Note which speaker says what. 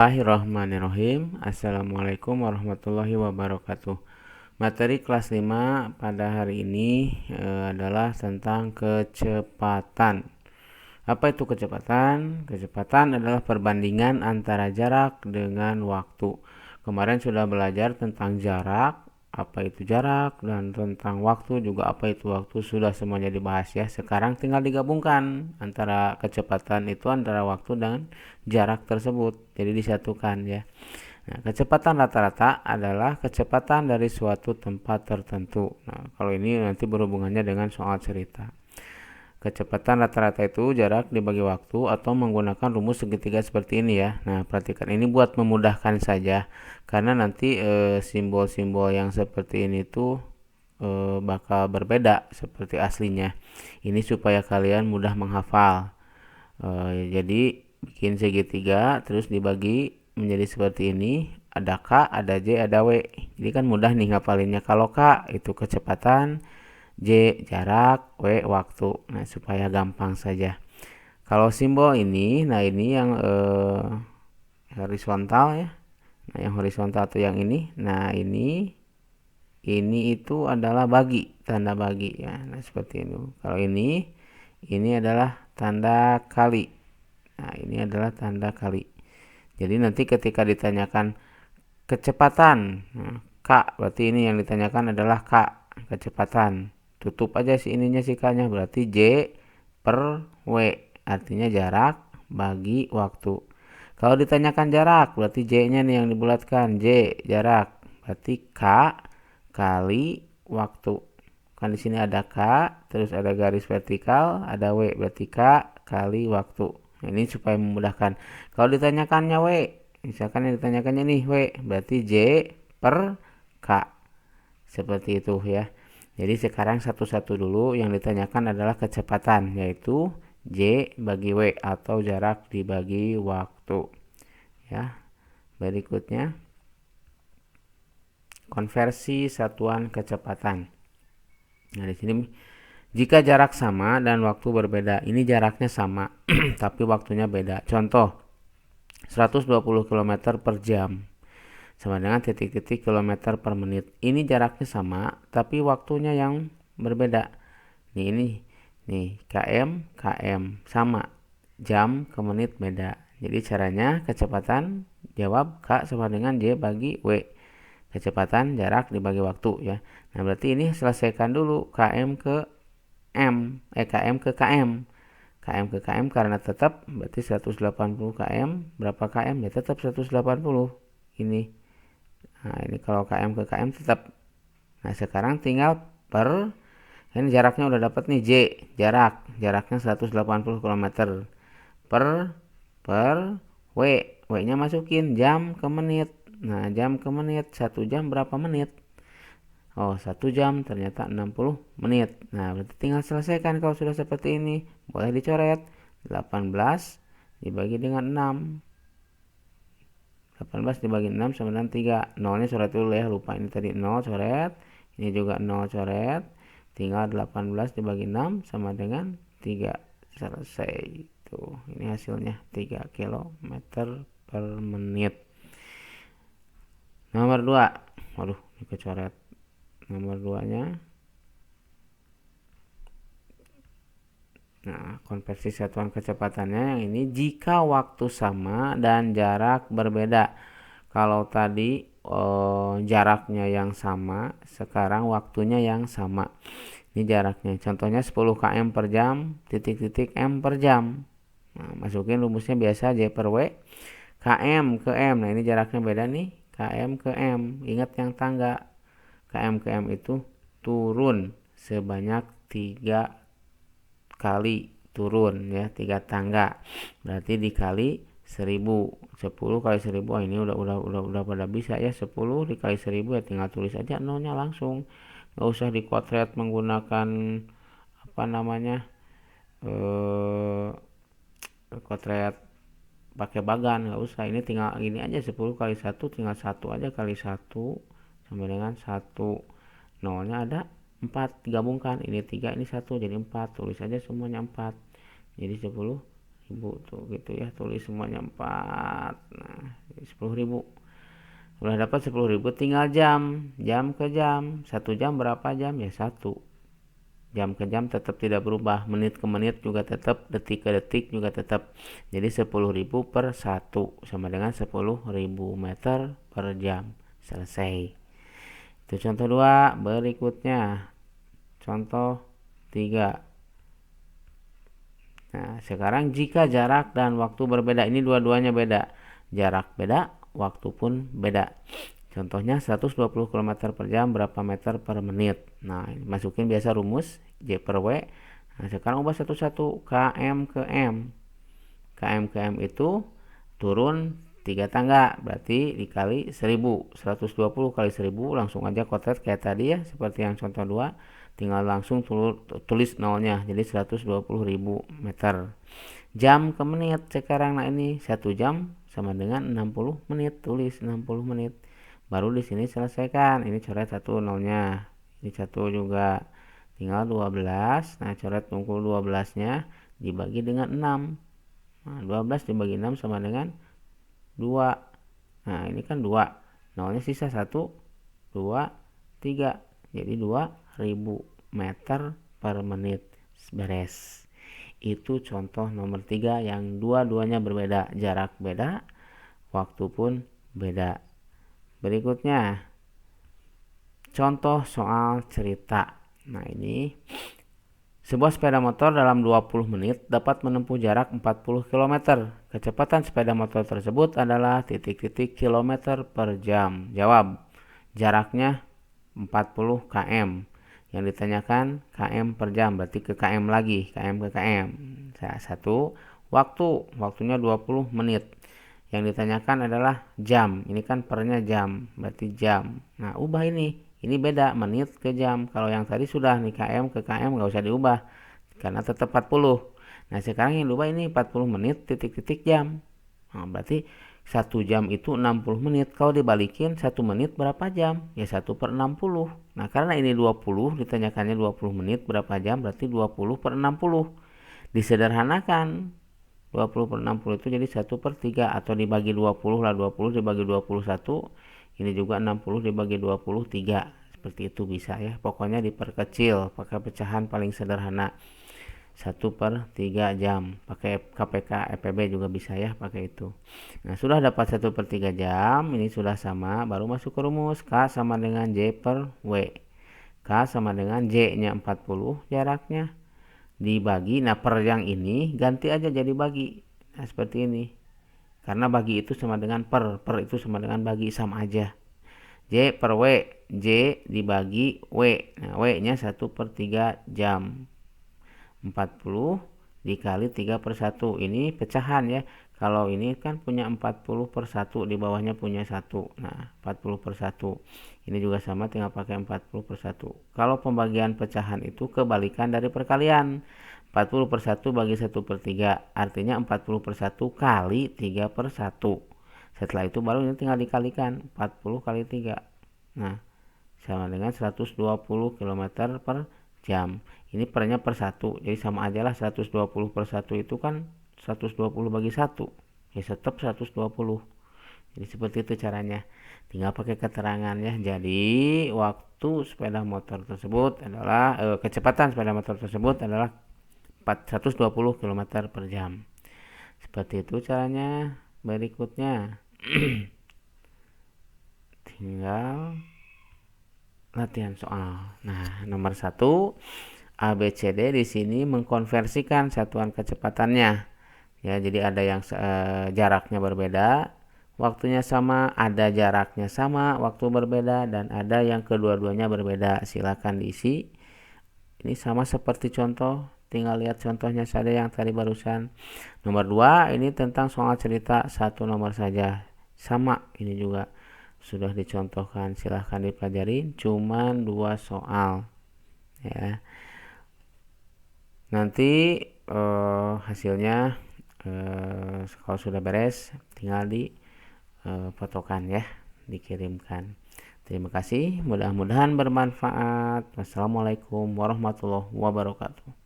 Speaker 1: Bismillahirrahmanirrahim. Assalamualaikum warahmatullahi wabarakatuh. Materi kelas 5 pada hari ini adalah tentang kecepatan. Apa itu kecepatan? Kecepatan adalah perbandingan antara jarak dengan waktu. Kemarin sudah belajar tentang jarak, apa itu jarak, dan tentang waktu juga apa itu waktu, sudah semuanya dibahas ya. Sekarang tinggal digabungkan antara kecepatan itu antara waktu dan jarak tersebut, jadi disatukan ya. Nah, kecepatan rata-rata adalah kecepatan dari suatu tempat tertentu. Nah, kalau ini nanti berhubungannya dengan soal cerita. Kecepatan rata-rata itu jarak dibagi waktu atau menggunakan rumus segitiga seperti ini ya. Nah, perhatikan ini buat memudahkan saja karena nanti simbol-simbol yang seperti ini tuh bakal berbeda seperti aslinya. Ini supaya kalian mudah menghafal. Jadi bikin segitiga terus dibagi menjadi seperti ini. Ada K, ada J, ada W. Jadi kan mudah nih ngapalinnya. Kalau K itu kecepatan, J jarak, W waktu. Nah, supaya gampang saja. Kalau simbol ini, nah ini yang horizontal ya. Nah, yang horizontal tuh yang ini. Nah, ini itu adalah bagi, tanda bagi ya. Nah, seperti ini. Kalau ini adalah tanda kali. Nah, ini adalah tanda kali. Jadi nanti ketika ditanyakan kecepatan, nah, K, berarti ini yang ditanyakan adalah K, kecepatan. Tutup aja si ininya si K-nya, berarti J per W, artinya jarak bagi waktu. Kalau ditanyakan jarak, berarti J-nya nih yang dibulatkan, J jarak, berarti K kali waktu. Kan di sini ada K, terus ada garis vertikal, ada W, berarti K kali waktu. Nah, ini supaya memudahkan. Kalau ditanyakannya W, misalkan yang ditanyakannya nih W, berarti J per K. Seperti itu ya. Jadi sekarang satu-satu dulu, yang ditanyakan adalah kecepatan, yaitu J bagi W atau jarak dibagi waktu. Ya. Berikutnya konversi satuan kecepatan. Nah, di sini jika jarak sama dan waktu berbeda, ini jaraknya sama tapi waktunya beda. Contoh, 120 km per jam sama dengan titik-titik kilometer per menit. Ini jaraknya sama tapi waktunya yang berbeda. Ini km sama, jam ke menit beda. Jadi caranya kecepatan jawab K sama dengan J bagi W. Kecepatan jarak dibagi waktu ya. Nah, berarti ini selesaikan dulu km ke km ke km. km ke km karena tetap berarti 180 km. Berapa km? Ya tetap 180. Ini. Nah, ini kalau km ke km tetap. Nah, sekarang tinggal per, ini jaraknya udah dapat nih, J, jaraknya 180 km per W. W-nya masukin jam ke menit. Nah, jam ke menit, 1 jam berapa menit? Oh, 1 jam ternyata 60 menit. Nah, berarti tinggal selesaikan kalau sudah seperti ini. Boleh dicoret. 18 dibagi dengan 6. 18 dibagi 6 sama dengan 3. Nolnya coret dulu ya, lupa ini tadi 0 coret. Ini juga 0 coret. Tinggal 18 dibagi 6 sama dengan 3. Selesai. Tuh, ini hasilnya 3 km per menit. Nomor 2. Waduh, ini kecoret. Nomor 2-nya. Nah, konversi satuan kecepatannya yang ini jika waktu sama dan jarak berbeda. Kalau tadi jaraknya yang sama, sekarang waktunya yang sama. Ini jaraknya. Contohnya 10 km per jam, titik-titik m per jam. Nah, masukin rumusnya biasa J per W. km ke m. Nah, ini jaraknya beda nih. km ke m. Ingat yang tangga. km ke m itu turun sebanyak 3 kali turun ya, 3 tangga. Berarti dikali 1000. 10 kali 1000, ini udah pada bisa ya. 10 dikali 1000 ya tinggal tulis aja nolnya langsung. Enggak usah dikuadrat menggunakan apa namanya? Kuadrat pakai bagan, enggak usah. Ini tinggal gini aja, 10 kali 1 tinggal 1 aja kali 1 sama dengan 1. Nolnya ada 4, digabungkan ini 3 ini 1 jadi 4, tulis aja semuanya 4. Jadi 10 10.000 tuh gitu ya, tulis semuanya 4. Nah 10.000 udah dapat 10.000, tinggal jam ke jam. 1 jam berapa jam ya? 1. Jam ke jam tetap tidak berubah, menit ke menit juga tetap, detik ke detik juga tetap. Jadi 10.000 per 1 sama dengan 10.000 meter per jam. Selesai. Itu contoh 2. Berikutnya contoh 3. Nah, sekarang jika jarak dan waktu berbeda, ini dua-duanya beda. Jarak beda, waktu pun beda. Contohnya 120 km per jam berapa meter per menit. Nah, masukin biasa rumus J per W. Nah, sekarang ubah satu-satu, km ke M. Km ke M itu turun 3 tangga, berarti dikali 1000. 120 kali 1000 langsung aja kotet kayak tadi ya, seperti yang contoh 2. Tinggal langsung tulis nolnya, jadi 120.000 meter. Jam ke menit sekarang, nah ini 1 jam sama dengan 60 menit, tulis 60 menit. Baru di sini selesaikan, ini coret 1 nolnya, ini 1 juga, tinggal 12. Nah coret pungkul 12 nya dibagi dengan 6. Nah 12 dibagi 6 sama dengan 2. Nah ini kan 2, nolnya sisa 1, 2, 3, jadi 2000 meter per menit. Beres. Itu contoh nomor 3 yang dua-duanya berbeda, jarak beda, waktu pun beda. Berikutnya contoh soal cerita. Nah ini sebuah sepeda motor dalam 20 menit dapat menempuh jarak 40 km. Kecepatan sepeda motor tersebut adalah titik-titik kilometer per jam. Jawab. Jaraknya 40 km. Yang ditanyakan km per jam, berarti ke km lagi, km ke km. 1. Waktunya 20 menit. Yang ditanyakan adalah jam. Ini kan pernya jam, berarti jam. Nah, ubah ini beda, menit ke jam. Kalau yang tadi sudah nih km ke km nggak usah diubah karena tetap 40. Nah, sekarang yang diubah ini 40 menit titik-titik jam. Nah, berarti 1 jam itu 60 menit. Kalau dibalikin 1 menit berapa jam? Ya 1 per 60. Nah, karena ini 20, ditanyakannya 20 menit berapa jam, berarti 20 per 60. Disederhanakan, 20 per 60 itu jadi 1 per 3, atau dibagi 20 lah, 20 dibagi 21, ini juga 60 dibagi 23. Seperti itu bisa ya, pokoknya diperkecil pakai pecahan paling sederhana. 1 per 3 jam, pakai KPK EPB juga bisa ya pakai itu. Nah sudah dapat 1 per 3 jam, ini sudah sama, baru masuk ke rumus. K sama dengan J per W. K sama dengan J nya 40 jaraknya, dibagi, nah per yang ini ganti aja jadi bagi. Nah seperti ini, karena bagi itu sama dengan per itu sama dengan bagi, sama aja. J per W, J dibagi W. Nah W nya 1 per 3 jam. 40 dikali 3 per 1, ini pecahan ya. Kalau ini kan punya 40 per 1, di bawahnya punya 1. Nah 40 per 1 ini juga sama, tinggal pakai 40 per 1. Kalau pembagian pecahan itu kebalikan dari perkalian. 40 per 1 bagi 1 per 3, artinya 40 per 1 kali 3 per 1. Setelah itu baru ini tinggal dikalikan, 40 kali 3. Nah sama dengan 120 km per jam. Ini pernya per 1, jadi sama aja lah. 120 per 1 itu kan 120 bagi 1, ya tetap 120. Jadi seperti itu caranya, tinggal pakai keterangan ya. Jadi waktu sepeda motor tersebut adalah kecepatan sepeda motor tersebut adalah 120 km per jam. Seperti itu caranya. Berikutnya tinggal latihan soal. Nah, nomor 1, ABCD di sini mengkonversikan satuan kecepatannya. Ya, jadi ada yang jaraknya berbeda, waktunya sama, ada jaraknya sama, waktu berbeda, dan ada yang kedua-duanya berbeda. Silakan diisi. Ini sama seperti contoh, tinggal lihat contohnya saja yang tadi barusan. Nomor 2, ini tentang soal cerita, satu nomor saja. Sama, ini juga sudah dicontohkan, silahkan dipelajari, cuman 2 soal ya. Nanti hasilnya kalau sudah beres tinggal di fotokan ya, dikirimkan. Terima kasih, mudah-mudahan bermanfaat. Wassalamualaikum warahmatullahi wabarakatuh.